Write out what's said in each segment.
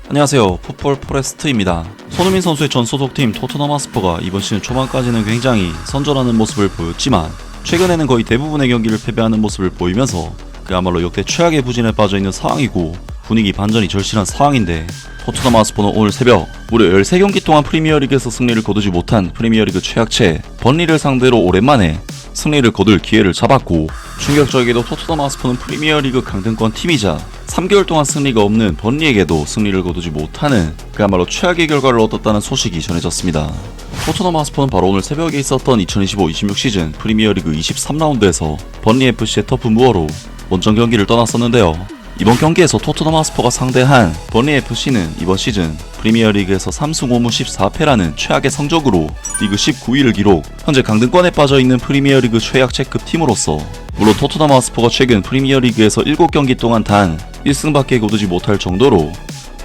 안녕하세요. 풋볼 포레스트입니다. 손흥민 선수의 전 소속팀 토트넘 하스퍼가 이번 시즌 초반까지는 굉장히 선전하는 모습을 보였지만 최근에는 거의 대부분의 경기를 패배하는 모습을 보이면서 그야말로 역대 최악의 부진에 빠져있는 상황이고 분위기 반전이 절실한 상황인데, 토트넘 하스퍼는 오늘 새벽 무려 13경기 동안 프리미어리그에서 승리를 거두지 못한 프리미어리그 최약체 번리를 상대로 오랜만에 승리를 거둘 기회를 잡았고, 충격적이게도 토트넘 하스퍼는 프리미어리그 강등권 팀이자 3개월 동안 승리가 없는 번리에게도 승리를 거두지 못하는 그야말로 최악의 결과를 얻었다는 소식이 전해졌습니다. 토트넘 하스퍼는 바로 오늘 새벽에 있었던 2025-26 시즌 프리미어리그 23라운드에서 번리FC의 터프 무어로 원정 경기를 떠났었는데요. 이번 경기에서 토트넘 하스퍼가 상대한 번리FC는 이번 시즌 프리미어리그에서 3승 5무 14패라는 최악의 성적으로 리그 19위를 기록, 현재 강등권에 빠져있는 프리미어리그 최약체급 팀으로서, 물론 토트넘 하스퍼가 최근 프리미어리그에서 7경기 동안 단 1승밖에 거두지 못할 정도로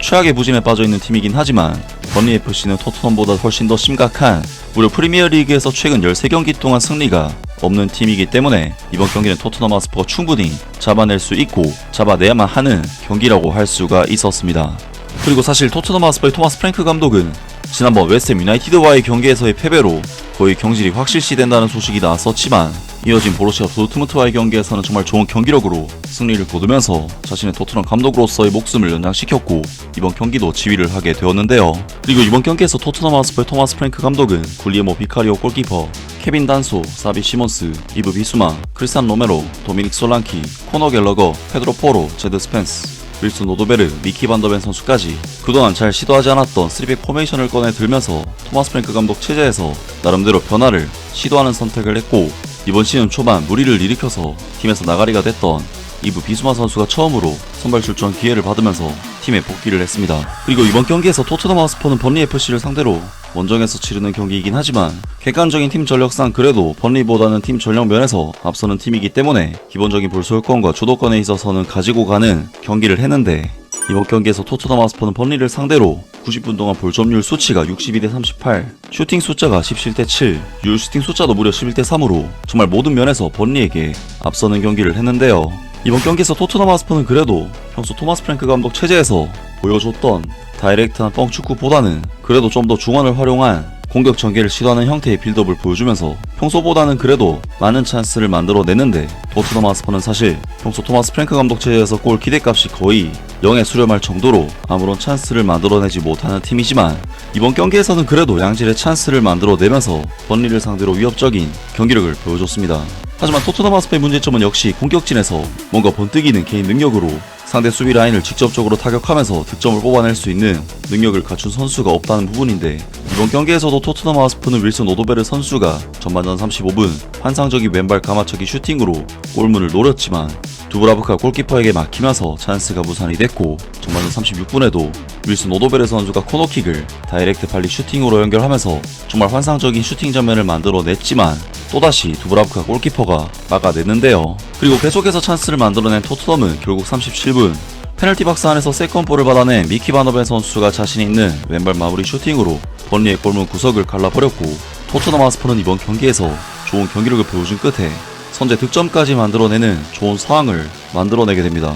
최악의 부진에 빠져있는 팀이긴 하지만, 번리FC는 토트넘보다 훨씬 더 심각한 무려 프리미어리그에서 최근 13경기 동안 승리가 없는 팀이기 때문에 이번 경기는 토트넘 하스퍼가 충분히 잡아낼 수 있고 잡아내야만 하는 경기라고 할 수가 있었습니다. 그리고 사실 토트넘 하스퍼의 토마스 프랭크 감독은 지난번 웨스트햄 유나이티드와의 경기에서의 패배로 거의 경질이 확실시된다는 소식이 나왔었지만, 이어진 보루시아 도르트문트와의 경기에서는 정말 좋은 경기력으로 승리를 거두면서 자신의 토트넘 감독으로서의 목숨을 연장시켰고 이번 경기도 지휘를 하게 되었는데요. 그리고 이번 경기에서 토트넘 하스퍼의 토마스 프랭크 감독은 굴리에모 비카리오 골키퍼, 케빈 단소, 사비 시몬스, 이브 비수마, 크리스탄 로메로, 도미닉 솔랑키, 코너 갤러거, 페드로 포로, 제드 스펜스, 윌슨 오도베르, 미키 반더벤 선수까지 그동안 잘 시도하지 않았던 3백 포메이션을 꺼내 들면서 토마스 프랭크 감독 체제에서 나름대로 변화를 시도하는 선택을 했고, 이번 시즌 초반 무리를 일으켜서 팀에서 나가리가 됐던 이브 비수마 선수가 처음으로 선발 출전 기회를 받으면서 팀에 복귀를 했습니다. 그리고 이번 경기에서 토트넘 하스퍼는 번리FC를 상대로 원정에서 치르는 경기이긴 하지만 객관적인 팀 전력상 그래도 번리보다는 팀 전력 면에서 앞서는 팀이기 때문에 기본적인 볼 소유권과 주도권에 있어서는 가지고 가는 경기를 했는데, 이번 경기에서 토트넘 하스퍼는 번리를 상대로 90분 동안 볼 점유율 수치가 62대 38, 슈팅 숫자가 17대 7, 유효 슈팅 숫자도 무려 11대 3으로 정말 모든 면에서 번리에게 앞서는 경기를 했는데요. 이번 경기에서 토트넘 하스퍼는 그래도 평소 토마스 프랭크 감독 체제에서 보여줬던 다이렉트한 뻥축구보다는 그래도 좀 더 중원을 활용한 공격 전개를 시도하는 형태의 빌드업을 보여주면서 평소보다는 그래도 많은 찬스를 만들어내는데, 토트넘 하스퍼는 사실 평소 토마스 프랭크 감독 체제에서 골 기대값이 거의 0에 수렴할 정도로 아무런 찬스를 만들어내지 못하는 팀이지만, 이번 경기에서는 그래도 양질의 찬스를 만들어내면서 번리를 상대로 위협적인 경기력을 보여줬습니다. 하지만 토트넘 하스퍼의 문제점은 역시 공격진에서 뭔가 번뜩이는 개인 능력으로 상대 수비 라인을 직접적으로 타격하면서 득점을 뽑아낼 수 있는 능력을 갖춘 선수가 없다는 부분인데, 이번 경기에서도 토트넘 하스퍼는 윌슨 오도베르 선수가 전반전 35분 환상적인 왼발 가마차기 슈팅으로 골문을 노렸지만 두브라브카 골키퍼에게 막히면서 찬스가 무산이 됐고, 전반전 36분에도 윌슨 오도베르 선수가 코너킥을 다이렉트 발리 슈팅으로 연결하면서 정말 환상적인 슈팅 장면을 만들어냈지만 또다시 두브라브카 골키퍼가 막아냈는데요. 그리고 계속해서 찬스를 만들어낸 토트넘은 결국 37분 페널티 박스 안에서 세컨볼을 받아낸 미키 바너벤 선수가 자신 있는 왼발 마무리 슈팅으로 번리의 골문 구석을 갈라버렸고, 토트넘 하스퍼는 이번 경기에서 좋은 경기력을 보여준 끝에 선제 득점까지 만들어내는 좋은 상황을 만들어내게 됩니다.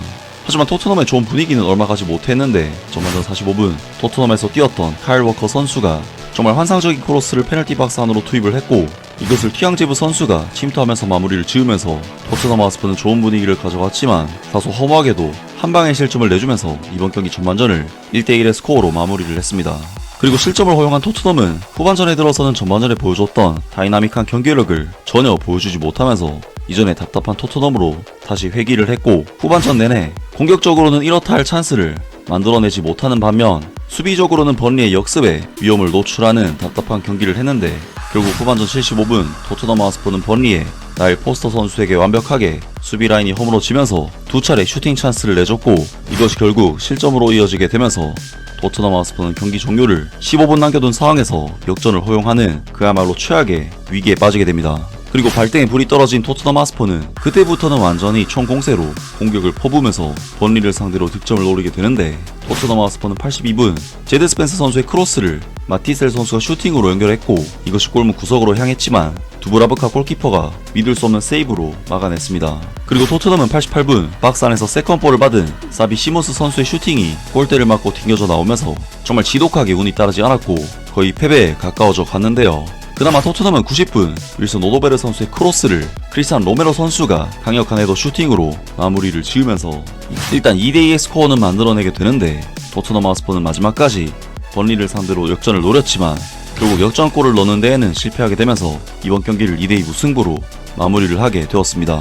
하지만 토트넘의 좋은 분위기는 얼마 가지 못했는데, 전반전 45분 토트넘에서 뛰었던 카일 워커 선수가 정말 환상적인 크로스를 페널티 박스 안으로 투입을 했고, 이것을 튀앙제브 선수가 침투하면서 마무리를 지으면서 토트넘 하스퍼는 좋은 분위기를 가져갔지만 다소 허무하게도 한 방의 실점을 내주면서 이번 경기 전반전을 1대1의 스코어로 마무리를 했습니다. 그리고 실점을 허용한 토트넘은 후반전에 들어서는 전반전에 보여줬던 다이나믹한 경기력을 전혀 보여주지 못하면서 이전에 답답한 토트넘으로 다시 회귀를 했고, 후반전 내내 공격적으로는 이렇다 할 찬스를 만들어내지 못하는 반면 수비적으로는 번리의 역습에 위험을 노출하는 답답한 경기를 했는데, 결국 후반전 75분 토트넘 하스퍼는 번리의 나일 포스터 선수에게 완벽하게 수비 라인이 허물어지면서 두 차례 슈팅 찬스를 내줬고, 이것이 결국 실점으로 이어지게 되면서 토트넘 하스퍼는 경기 종료를 15분 남겨둔 상황에서 역전을 허용하는 그야말로 최악의 위기에 빠지게 됩니다. 그리고 발등에 불이 떨어진 토트넘 하스퍼는 그때부터는 완전히 총공세로 공격을 퍼부으면서 번리를 상대로 득점을 노리게 되는데, 토트넘 하스퍼는 82분 제드 스펜스 선수의 크로스를 마티셀 선수가 슈팅으로 연결했고, 이것이 골문 구석으로 향했지만 두브라브카 골키퍼가 믿을 수 없는 세이브로 막아냈습니다. 그리고 토트넘은 88분 박스 안에서 세컨볼을 받은 사비 시몬스 선수의 슈팅이 골대를 맞고 튕겨져 나오면서 정말 지독하게 운이 따르지 않았고 거의 패배에 가까워져 갔는데요. 그나마 토트넘은 90분 윌슨 오도베르 선수의 크로스를 크리스찬 로메로 선수가 강력한 헤더 슈팅으로 마무리를 지으면서 일단 2대2의 스코어는 만들어내게 되는데 토트넘 하스퍼는 마지막까지 번리를 상대로 역전을 노렸지만 결국 역전골을 넣는 데에는 실패하게 되면서 이번 경기를 2대2 무승부로 마무리를 하게 되었습니다.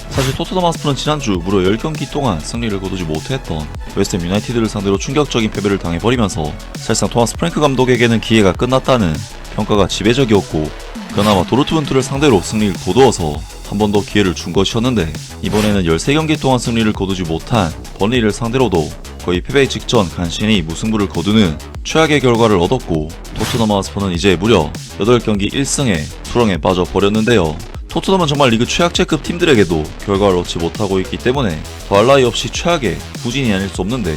사실 토트넘 하스퍼는 지난주 무려 10경기 동안 승리를 거두지 못했던 웨스트햄 유나이티드를 상대로 충격적인 패배를 당해버리면서 사실상 토마스 프랭크 감독에게는 기회가 끝났다는 평가가 지배적이었고 그나마 도르트문트를 상대로 승리를 거두어서 한 번 더 기회를 준 것이었는데 이번에는 13경기 동안 승리를 거두지 못한 번리를 상대로도 거의 패배 직전 간신히 무승부를 거두는 최악의 결과를 얻었고 토트넘 하스퍼는 이제 무려 8경기 1승에 수렁에 빠져버렸는데요. 토트넘은 정말 리그 최악체급 팀들에게도 결과를 얻지 못하고 있기 때문에 더할 나위 없이 최악의 부진이 아닐 수 없는데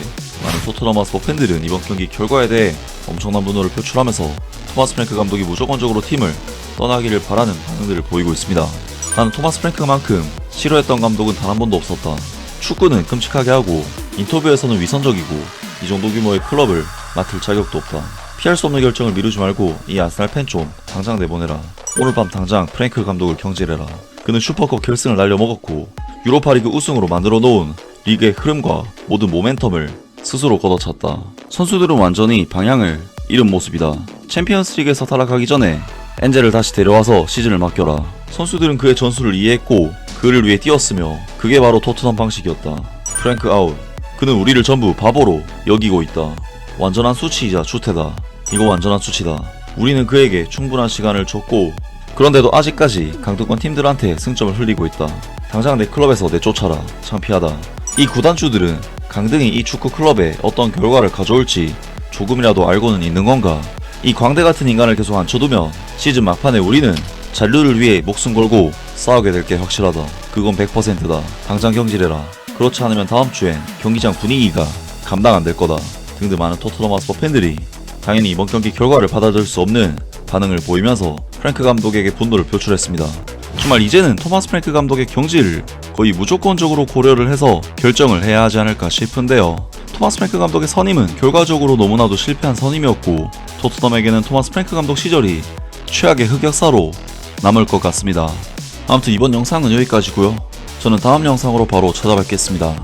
많은 토트넘 하스퍼 팬들은 이번 경기 결과에 대해 엄청난 분노를 표출하면서 토마스 프랭크 감독이 무조건적으로 팀을 떠나기를 바라는 반응들을 보이고 있습니다. 나는 토마스 프랭크만큼 싫어했던 감독은 단 한 번도 없었다. 축구는 끔찍하게 하고 인터뷰에서는 위선적이고 이 정도 규모의 클럽을 맡을 자격도 없다. 피할 수 없는 결정을 미루지 말고 이 아스날 팬 좀 당장 내보내라. 오늘 밤 당장 프랭크 감독을 경질해라. 그는 슈퍼컵 결승을 날려먹었고 유로파리그 우승으로 만들어 놓은 리그의 흐름과 모든 모멘텀을 스스로 걷어찼다. 선수들은 완전히 방향을 잃은 모습이다. 챔피언스리그에서 탈락하기 전에 엔젤을 다시 데려와서 시즌을 맡겨라. 선수들은 그의 전술을 이해했고 그를 위해 뛰었으며 그게 바로 토트넘 방식이었다. 프랭크 아웃. 그는 우리를 전부 바보로 여기고 있다. 완전한 수치이자 추태다. 이거 완전한 수치다. 우리는 그에게 충분한 시간을 줬고 그런데도 아직까지 강등권 팀들한테 승점을 흘리고 있다. 당장 내 클럽에서 내쫓아라. 창피하다. 이 구단주들은 강등이 이 축구 클럽에 어떤 결과를 가져올지 조금이라도 알고는 있는 건가? 이 광대 같은 인간을 계속 앉혀두면 시즌 막판에 우리는 잔류를 위해 목숨 걸고 싸우게 될 게 확실하다. 그건 100%다. 당장 경질해라. 그렇지 않으면 다음 주엔 경기장 분위기가 감당 안 될 거다. 등등 많은 토트넘 하스퍼 팬들이 당연히 이번 경기 결과를 받아들일 수 없는 반응을 보이면서 프랭크 감독에게 분노를 표출했습니다. 정말 이제는 토마스 프랭크 감독의 경질을 거의 무조건적으로 고려를 해서 결정을 해야 하지 않을까 싶은데요. 토마스 프랭크 감독의 선임은 결과적으로 너무나도 실패한 선임이었고 토트넘에게는 토마스 프랭크 감독 시절이 최악의 흑역사로 남을 것 같습니다. 아무튼 이번 영상은 여기까지고요. 저는 다음 영상으로 바로 찾아뵙겠습니다.